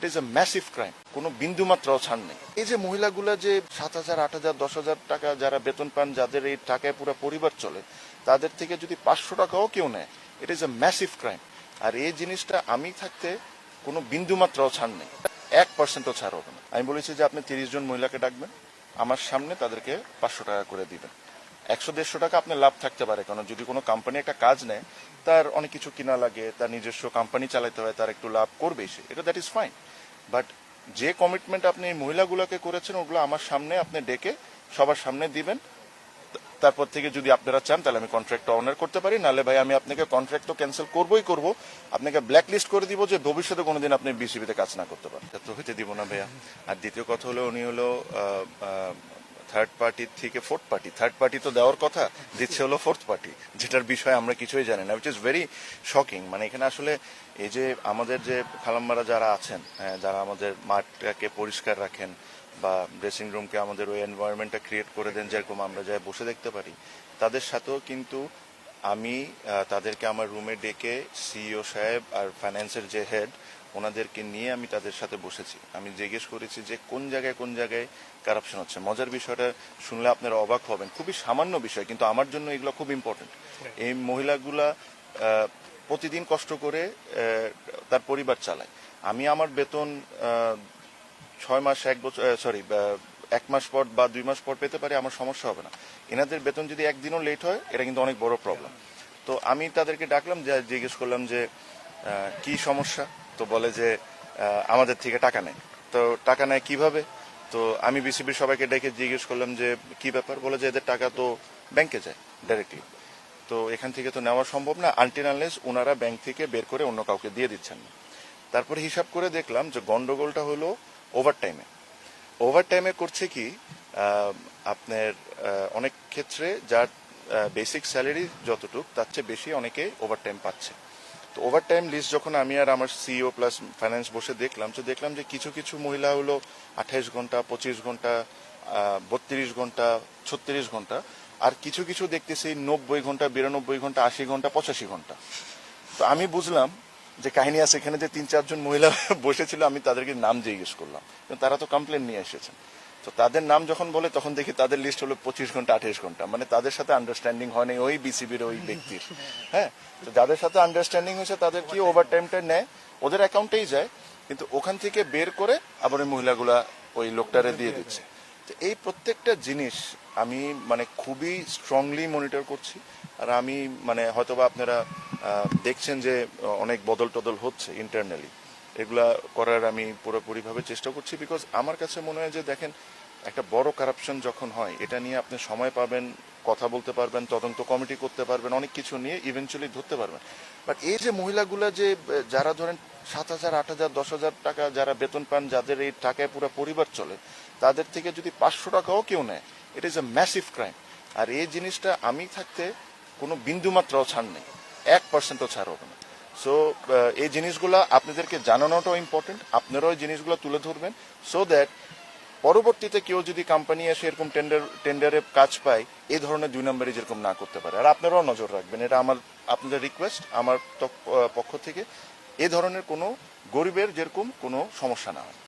It is a massive crime. কোনো বিন্দুমাত্রাও ছাড় নেই। এই যে মহিলাগুলা যে 7,000, 8,000, 10,000 টাকা যারা বেতন পান, যাদের এই টাকায় পুরো পরিবার চলে, তাদের থেকে যদি 500 টাকাও কেউ নেয়, it is a massive crime. আর এই জিনিসটা আমি থাকতে কোনো বিন্দুমাত্রাও ছাড় নেই, 1%ও ছাড় হবে না। আমি বলেছি যে আপনি 30 জন মহিলাকে ডাকবেন, আমার সামনে তাদেরকে 500 টাকা করে দিবেন। 100-150 টাকা আপনার লাভ থাকতে পারে, কারণ যদি কোনো কোম্পানি একটা কাজ নেয়, তার অনেক কিছু কিনা লাগে, তার নিজস্ব কোম্পানি চালাতে হয়, তার একটু লাভ করবেই সে, এটা দ্যাট ইজ ফাইন। বাট যে কমিটমেন্ট আপনি মহিলাগুলোকে করেছেন, ওগুলো আমার সামনে আপনি ডেকে সবার সামনে দিবেন। তারপর থেকে যদি আপনারা চান তাহলে আমি কন্ট্রাক্টটা অনার করতে পারি, নাহলে ভাই আমি আপনাকে কন্ট্রাক্ট তো ক্যান্সেল করবোই করব, আপনাকে ব্ল্যাক লিস্ট করে দিব যে ভবিষ্যতে কোনোদিন আপনি বিসিবিতে কাজ না করতে পারেন। তো হইতে দিব না ভাইয়া। আর দ্বিতীয় কথা হলো, উনি হলো থার্ড পার্টি থেকে ফোর্থ পার্টি। থার্ড পার্টি তো দেওয়ার কথা, দিচ্ছে হলো ফোর্থ পার্টি, যেটার বিষয়ে আমরা কিছুই জানি না, উইচ ইজ ভেরি শকিং। মানে এখানে আসলে এই যে আমাদের যে খালাম্মারা যারা আছেন, যারা আমাদের মাঠটাকে পরিষ্কার রাখেন বা ড্রেসিং রুমকে আমাদের ওই এনভায়রনমেন্টটা ক্রিয়েট করে দেন যেরকম আমরা যাই বসে দেখতে পারি, তাদের সাথেও কিন্তু আমি তাদেরকে আমার রুমে ডেকে সিইও সাহেব আর ফাইন্যান্সের যে হেড, ওনাদেরকে নিয়ে আমি তাদের সাথে বসেছি। আমি জিজ্ঞেস করেছি যে কোন জায়গায় কারাপশন হচ্ছে। মজার বিষয়টা শুনলে আপনারা অবাক হবেন, খুবই সামান্য বিষয়, কিন্তু আমার জন্য এগুলো খুব ইম্পর্টেন্ট। এই মহিলাগুলা প্রতিদিন কষ্ট করে তার পরিবার চালায়। আমি আমার বেতন 6 মাস, 1 বছর, 1 মাস পর বা 2 মাস পর পেতে পারি, আমার সমস্যা হবে না। এনাদের বেতন যদি একদিনও লেট হয়, এটা কিন্তু অনেক বড় প্রবলেম। তো আমি তাদেরকে ডাকলাম, জিজ্ঞেস করলাম যে কি সমস্যা। তো বলে যে আমাদের থেকে টাকা নেয়। তো টাকা নেয় কিভাবে? তো আমি বিসিবির সবাইকে ডেকে জিজ্ঞেস করলাম যে কি ব্যাপার। বলে যে এদের টাকা তো ব্যাংকে যায় ডাইরেক্টলি, তো এখান থেকে তো নেওয়া সম্ভব না আনটিল আনলেস ওনারা ব্যাংক থেকে বের করে অন্য কাউকে দিয়ে দিচ্ছেন না। তারপরে হিসাব করে দেখলাম যে গন্ডগোলটা হলো ওভারটাইমে করছে কি, আপনার অনেক ক্ষেত্রে যার বেসিক স্যালারি যতটুক, তার চেয়ে বেশি অনেকে ওভারটাইম পাচ্ছে। তো ওভারটাইম লিস্ট যখন আমি আর আমার সিইও প্লাস ফাইন্যান্স বসে দেখলাম যে কিছু কিছু মহিলা হলো 28 ঘন্টা, 25 ঘন্টা, 32 ঘন্টা, 36 ঘন্টা, আর কিছু কিছু দেখতেছি 90 ঘন্টা, 92 ঘন্টা, 80 ঘন্টা, 85 ঘন্টা। তো আমি বুঝলাম যে কাহিনী আছে এখানে, যে 3-4 জন মহিলা বসেছিল, আমি তাদেরকে নাম জিজ্ঞেস করলাম, তারা তো কমপ্লেন নিয়ে এসেছেন। তো তাদের নাম যখন বলে তখন দেখি তাদের লিস্ট হলো 25 ঘন্টা, 28 ঘন্টা। মানে তাদের সাথে আন্ডারস্ট্যান্ডিং হয়নি ওই বিসিবির ওই ব্যক্তির। হ্যাঁ, তো যাদের সাথে আন্ডারস্ট্যান্ডিং হয়েছে তাদের কি ওভারটাইমটা নেয়, ওদের অ্যাকাউন্টেই যায়, কিন্তু ওখান থেকে বের করে আবার ওই মহিলাগুলা ওই লোকটারে দিয়ে দিচ্ছে। তো এই প্রত্যেকটা জিনিস আমি মানে খুবই স্ট্রংলি মনিটর করছি। আর আমি মানে হয়তোবা আপনারা দেখছেন যে অনেক বদল টদল হচ্ছে ইন্টারনালি, এগুলা করার আমি পুরোপুরিভাবে চেষ্টা করছি। বিকজ আমার কাছে মনে হয় যে দেখেন, একটা বড় কারাপশন যখন হয়, এটা নিয়ে আপনি সময় পাবেন, কথা বলতে পারবেন, তদন্ত কমিটি করতে পারবেন, অনেক কিছু নিয়ে ইভেনচুয়ালি ধরতে পারবেন। বাট এই যে মহিলাগুলা যে যারা ধরেন 7,000, 8,000, 10,000 টাকা যারা বেতন পান, যাদের এই টাকায় পুরো পরিবার চলে, তাদের থেকে যদি 500 টাকাও কেউ নেয়, it is a massive crime. আর এই জিনিসটা আমি থাকতে কোনো বিন্দুমাত্রাও ছাড় নেই, 1%ও ছাড় হবে না। সো এই জিনিসগুলা আপনাদেরকে জানানোটাও ইম্পর্টেন্ট, আপনারাও এই জিনিসগুলো তুলে ধরবেন, সো দ্যাট পরবর্তীতে কেউ যদি কোম্পানি এসে এরকম টেন্ডারে কাজ পায়, এই ধরনের 2 নম্বরই যেরকম না করতে পারে। আর আপনারাও নজর রাখবেন, এটা আমার আপনাদের রিকোয়েস্ট আমার পক্ষ থেকে, এই ধরনের কোনো গরিবের যেরকম কোনো সমস্যা না হয়।